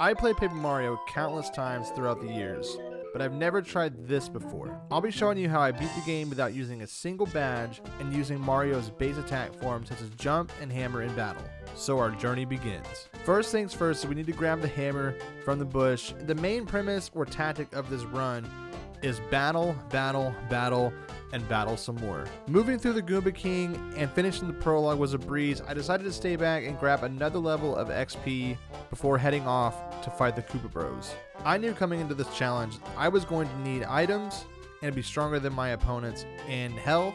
I played Paper Mario countless times throughout the years, but I've never tried this before. I'll be showing you how I beat the game without using a single badge and using Mario's base attack forms such as jump and hammer in battle. So our journey begins. First things first, we need to grab the hammer from the bush. The main premise or tactic of this run is battle, battle, battle, and battle some more. Moving through the Goomba King and finishing the prologue was a breeze. I decided to stay back and grab another level of XP before heading off to fight the Koopa Bros. I knew coming into this challenge I was going to need items and be stronger than my opponents in health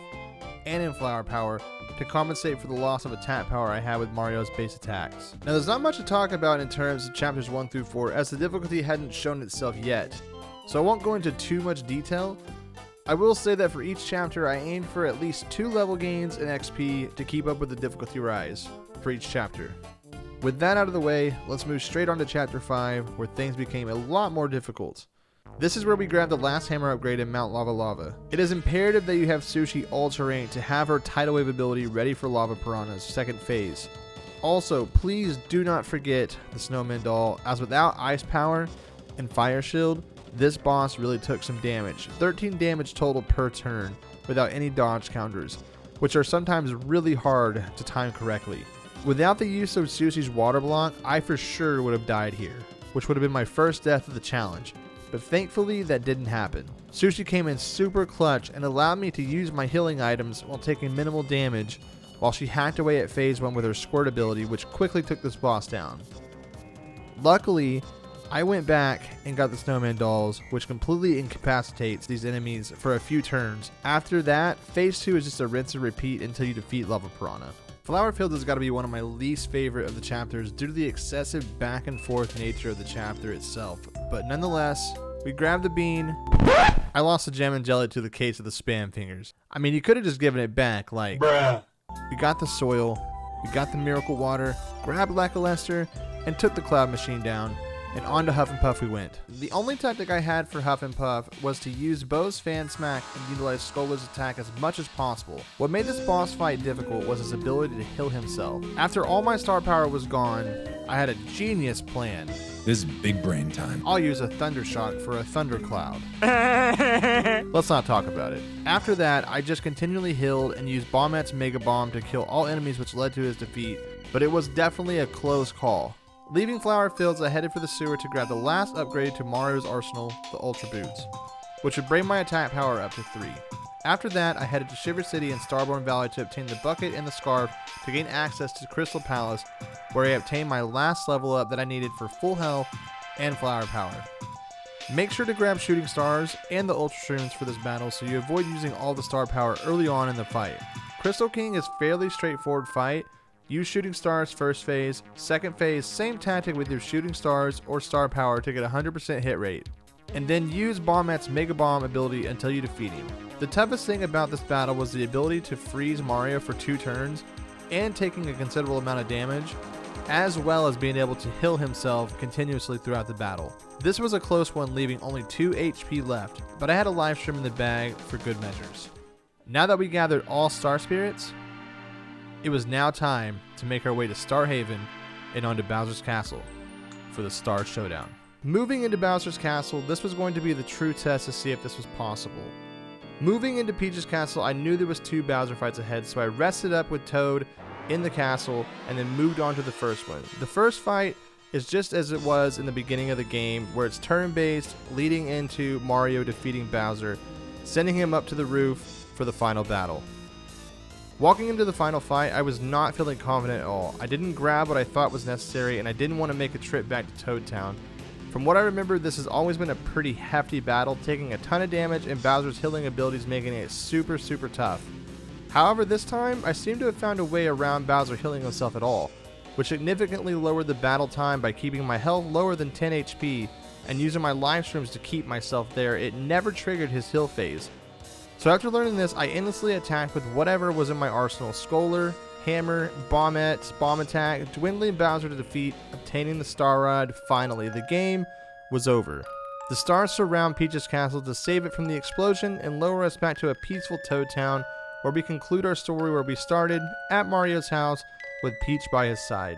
and in flower power to compensate for the loss of attack power I had with Mario's base attacks. Now there's not much to talk about in terms of chapters 1 through 4 as the difficulty hadn't shown itself yet, so I won't go into too much detail. I will say that for each chapter I aimed for at least 2 level gains in XP to keep up with the difficulty rise for each chapter. With that out of the way, let's move straight on to chapter 5 where things became a lot more difficult. This is where we grab the last hammer upgrade in Mount Lava Lava. It is imperative that you have Sushi Ultra Rank to have her Tidal Wave ability ready for Lava Piranha's second phase. Also, please do not forget the Snowman Doll, as without Ice Power and Fire Shield, this boss really took some damage. 13 damage total per turn without any dodge counters, which are sometimes really hard to time correctly. Without the use of Sushi's water block, I for sure would have died here, which would have been my first death of the challenge, but thankfully that didn't happen. Sushi came in super clutch and allowed me to use my healing items while taking minimal damage while she hacked away at phase 1 with her squirt ability, which quickly took this boss down. Luckily, I went back and got the Snowman Dolls, which completely incapacitates these enemies for a few turns. After that, phase 2 is just a rinse and repeat until you defeat Lava Piranha. Flower Fields has got to be one of my least favorite of the chapters due to the excessive back and forth nature of the chapter itself, but nonetheless, we grabbed the bean. I lost the gem and jelly to the case of the spam fingers. I mean, you could have just given it back, like, bruh. We got the soil, we got the miracle water, grabbed Lackluster, and took the cloud machine down. And on to Huff and Puff we went. The only tactic I had for Huff and Puff was to use Bo's Fan Smack and utilize Scholar's attack as much as possible. What made this boss fight difficult was his ability to heal himself. After all my star power was gone, I had a genius plan. This is big brain time. I'll use a Thunder Shock for a Thundercloud. Let's not talk about it. After that, I just continually healed and used Bombat's Mega Bomb to kill all enemies, which led to his defeat, but it was definitely a close call. Leaving Flower Fields, I headed for the sewer to grab the last upgrade to Mario's arsenal, the Ultra Boots, which would bring my attack power up to 3. After that, I headed to Shiver City and Starborn Valley to obtain the bucket and the scarf to gain access to Crystal Palace, where I obtained my last level up that I needed for full health and flower power. Make sure to grab Shooting Stars and the Ultra Shrooms for this battle so you avoid using all the star power early on in the fight. Crystal King is fairly straightforward fight. Use Shooting Stars first phase, second phase, same tactic with your Shooting Stars or Star Power to get 100% hit rate. And then use Bombat's Mega Bomb ability until you defeat him. The toughest thing about this battle was the ability to freeze Mario for 2 turns and taking a considerable amount of damage, as well as being able to heal himself continuously throughout the battle. This was a close one, leaving only 2 HP left, but I had a live stream in the bag for good measures. Now that we gathered all Star Spirits, it was now time to make our way to Star Haven and onto Bowser's Castle for the Star Showdown. Moving into Bowser's Castle, this was going to be the true test to see if this was possible. Moving into Peach's Castle, I knew there was 2 Bowser fights ahead, so I rested up with Toad in the castle and then moved on to the first one. The first fight is just as it was in the beginning of the game, where it's turn-based, leading into Mario defeating Bowser, sending him up to the roof for the final battle. Walking into the final fight, I was not feeling confident at all. I didn't grab what I thought was necessary, and I didn't want to make a trip back to Toad Town. From what I remember, this has always been a pretty hefty battle, taking a ton of damage and Bowser's healing abilities making it super tough. However, this time, I seem to have found a way around Bowser healing himself at all, which significantly lowered the battle time by keeping my health lower than 10 HP and using my live streams to keep myself there. It never triggered his heal phase. So after learning this, I endlessly attacked with whatever was in my arsenal: Scholar, Hammer, Bombette, Bomb Attack, dwindling Bowser to defeat, obtaining the Star Rod. Finally, the game was over. The stars surround Peach's Castle to save it from the explosion and lower us back to a peaceful Toad Town, where we conclude our story where we started, at Mario's house, with Peach by his side.